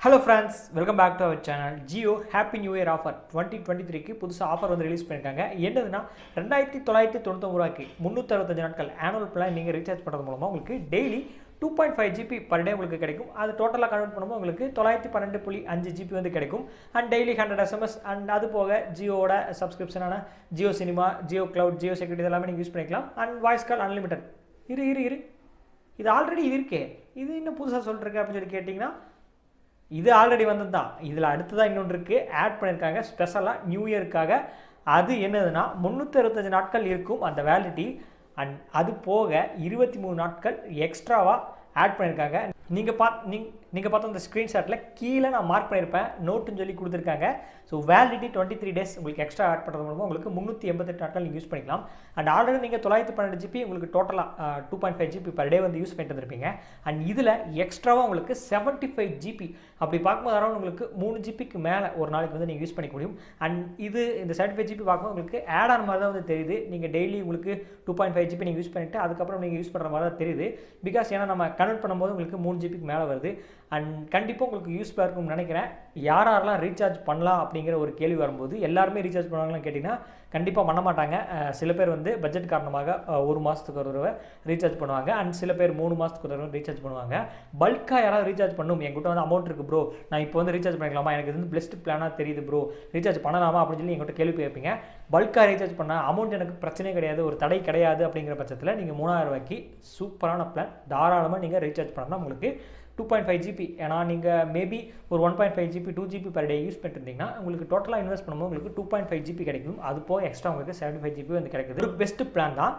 Hello friends, welcome back to our channel. Jio Happy New Year offer 2023 க்கு புதுசா offer வந்து release பண்ணிருக்காங்க. என்னதுன்னா 2999 ரூபாய்க்கு 365 நாட்கள் ஆனுவல் பிளான் நீங்க ரீசார்ஜ் பண்றது மூலமா உங்களுக்கு டெய்லி 2.5 GB per day உங்களுக்கு கிடைக்கும். அது டோட்டலா கன்வர்ட் பண்ணும்போது உங்களுக்கு 912.5 GB வந்து கிடைக்கும். அண்ட் டெய்லி 100 SMS அண்ட் அது போக ஜியோட சப்ஸ்கிரிப்ஷனான Jio cinema, Jio cloud, Jio security எல்லாமே நீங்க யூஸ் பண்ணிக்கலாம். And voice call unlimited. இரு இது ஆல்ரெடி இருக்கே. இது இன்னும் புதுசா சொல்லிருக்கேன் அப்படின்னு சொல்லி கேட்டிங்கன்னா இது ஆல்ரெடி வந்தது தான். இதில் அடுத்ததான் இன்னொன்று இருக்குது, ஆட் பண்ணியிருக்காங்க ஸ்பெஷலாக நியூ இயருக்காக. அது என்னதுன்னா 365 நாட்கள் இருக்கும் அந்த வேலிடிட்டி. அண்ட் அது போக 23 நாட்கள் எக்ஸ்ட்ராவாக ஆட் பண்ணியிருக்காங்க. நீங்கள் பார்த்த அந்த ஸ்க்ரீன்ஷாட்டில் கீழே நான் மார்க் பண்ணியிருப்பேன், நோட்டுன்னு சொல்லி கொடுத்துருக்காங்க. ஸோ வேலிடிட்டி 23 days உங்களுக்கு எக்ஸ்ட்ரா ஆட் பண்ணுறது மூலமாக உங்களுக்கு 388 நாட்கள் நீங்கள் யூஸ் பண்ணிக்கலாம். அண்ட் ஆல்ரெடி நீங்கள் 912 GB உங்களுக்கு டோட்டலாக 2.5 GB per day வந்து யூஸ் பண்ணிட்டு இருந்திருப்பீங்க. அண்ட் இதில் எக்ஸ்ட்ராவாக உங்களுக்கு 75 GB அப்படி பார்க்கும்போது அரௌண்ட் உங்களுக்கு 3 GBக்கு மேலே ஒரு நாளைக்கு வந்து நீங்கள் யூஸ் பண்ணிக்க முடியும். அண்ட் இந்த 75 GB பார்க்கும்போது உங்களுக்கு ஆட் ஆன மாதிரி தான் வந்து தெரியுது. நீங்கள் டெய்லி உங்களுக்கு 2.5 GB நீங்கள் யூஸ் பண்ணிவிட்டு அதுக்கப்புறம் நீங்கள் யூஸ் பண்ணுற மாதிரி தான் தெரியுது. பிகாஸ் ஏன்னா நம்ம கன்வெர்ட் பண்ணும்போது உங்களுக்கு 3 GBக்கு மேலே வருது. அண்ட் கண்டிப்பாக உங்களுக்கு யூஸ்ஃபுல்லாக இருக்கும்னு நினைக்கிறேன். யாரெல்லாம் ரீசார்ஜ் பண்ணலாம் அப்படிங்கிற ஒரு கேள்வி வரும்போது எல்லாருமே ரீசார்ஜ் பண்ணுவாங்களான்னு கேட்டிங்கன்னா கண்டிப்பாக பண்ண மாட்டாங்க. சில பேர் வந்து பட்ஜெட் காரணமாக ஒரு மாதத்துக்கு ஒரு தடவை ரீசார்ஜ் பண்ணுவாங்க. அண்ட் சில பேர் 3 மாதத்துக்கு ஒரு தடவை ரீசார்ஜ் பண்ணுவாங்க. பல்காக யாராவது ரீசார்ஜ் பண்ணணும், என்கிட்ட வந்து அமௌண்ட் இருக்குது ப்ரோ, நான் இப்போ வந்து ரீசார்ஜ் பண்ணிக்கலாமா, எனக்கு இது வந்து பெஸ்ட் பிளானாக தெரியுது ப்ரோ, ரீசார்ஜ் பண்ணலாமா அப்படின்னு சொல்லி எங்கிட்ட கேள்வி கேட்பீங்க. பல்காக ரீசார்ஜ் பண்ணால் அமௌண்ட் எனக்கு பிரச்சனையே கிடையாது, ஒரு தடை கிடையாது அப்படிங்கிற பட்சத்தில் நீங்கள் 3000 ரூபாய்க்கு சூப்பரான பிளான் தாராளமாக நீங்கள் ரீசார்ஜ் பண்ணலாம். உங்களுக்கு 2.5 GB, ஏன்னா நீங்கள் மேபி ஒரு 1.5 GB 2 GB per day use பண்ணிருந்தீங்கன்னா உங்களுக்கு டோட்டலாக இன்வெஸ்ட் பண்ணும்போது உங்களுக்கு 2.5 GB கிடைக்கும். அது போக எக்ஸ்ட்ரா உங்களுக்கு 75 GB வந்து கிடைக்குது. ஒரு பெஸ்ட் பிளான் தான்.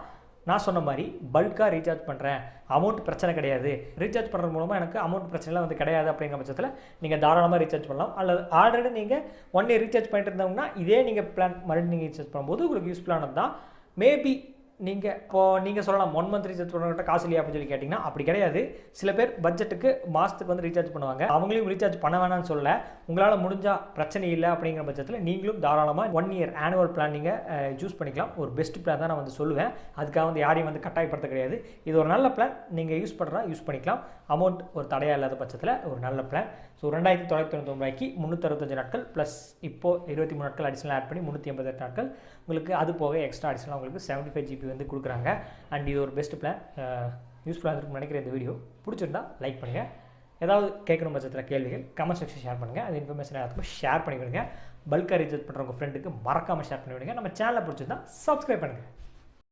நான் சொன்ன மாதிரி பல்காக ரீசார்ஜ் பண்ணுறேன், அமௌண்ட் பிரச்சனை கிடையாது, ரீசார்ஜ் பண்ணுறது மூலமாக எனக்கு அமௌண்ட் பிரச்சனைலாம் வந்து கிடையாது அப்படிங்கிற பட்சத்தில் நீங்கள் தாராளமாக ரீசார்ஜ் பண்ணலாம். அல்லது ஆல்ரெடி நீங்கள் 1 year ரீசார்ஜ் பண்ணிட்டு இருந்தோம்னா இதே நீங்கள் பிளான் மறுபடியும் நீங்கள் ரீசார்ஜ் பண்ணும்போது உங்களுக்கு யூஸ்ஃபுல்லானது தான். மேபி நீங்கள் சொல்லலாம் 1 month ரீசார்ஜ் பண்ணுறவங்க காசு இல்லையா அப்படின்னு சொல்லி கேட்டிங்கன்னா அப்படி கிடையாது. சில பேர் பட்ஜெட்டுக்கு மாதத்துக்கு வந்து ரீசார்ஜ் பண்ணுவாங்க, அவங்களையும் ரீசார்ஜ் பண்ண வேணாம்னு சொல்ல. உங்களால் முடிஞ்சால் பிரச்சனை இல்லை அப்படிங்கிற பட்சத்தில் நீங்களும் தாராளமாக 1 year ஆனுவல் பிளான் நீங்கள் சூஸ் பண்ணிக்கலாம். ஒரு பெஸ்ட் பிளான் தான் நான் வந்து சொல்லுவேன். அதுக்காக வந்து யாரையும் வந்து கட்டாயப்படுத்த கிடையாது. இது ஒரு நல்ல பிளான், நீங்கள் யூஸ் பண்ணிக்கலாம். அமௌண்ட் ஒரு தடையாக இல்லாத பட்சத்தில் ஒரு நல்ல பிளான். ஸோ 2999 ரூபாய்க்கு 365 நாட்கள் ப்ளஸ் இப்போது 23 நாட்கள் அடிஷனல் ஆட் பண்ணி 388 நாட்கள் உங்களுக்கு. அது போக எக்ஸ்ட்ரா அடிஷனலாக உங்களுக்கு 75 GB வந்து கொடுக்குறாங்க. அண்ட் இது ஒரு பெஸ்ட் பிளான். யூஸ்ஃபுல்லாக இருக்குன்னு நினைக்கிற இந்த வீடியோ பிடிச்சிருந்தா லைக் பண்ணுங்கள். ஏதாவது கேட்கணும் பட்சத்தில் கேள்விகள் கமெண்ட் செக்ஷன் ஷேர் பண்ணுங்கள். அது இன்ஃபர்மேஷன் எல்லாத்துக்கும் ஷேர் பண்ணிவிடுங்க. பல்காக ரீசார்ஜ் பண்ணுற உங்கள் ஃப்ரெண்டுக்கு மறக்காமல் ஷேர் பண்ணிவிடுங்க. நம்ம சேனலை பிடிச்சிருந்தா சப்ஸ்கிரைப் பண்ணுங்கள்.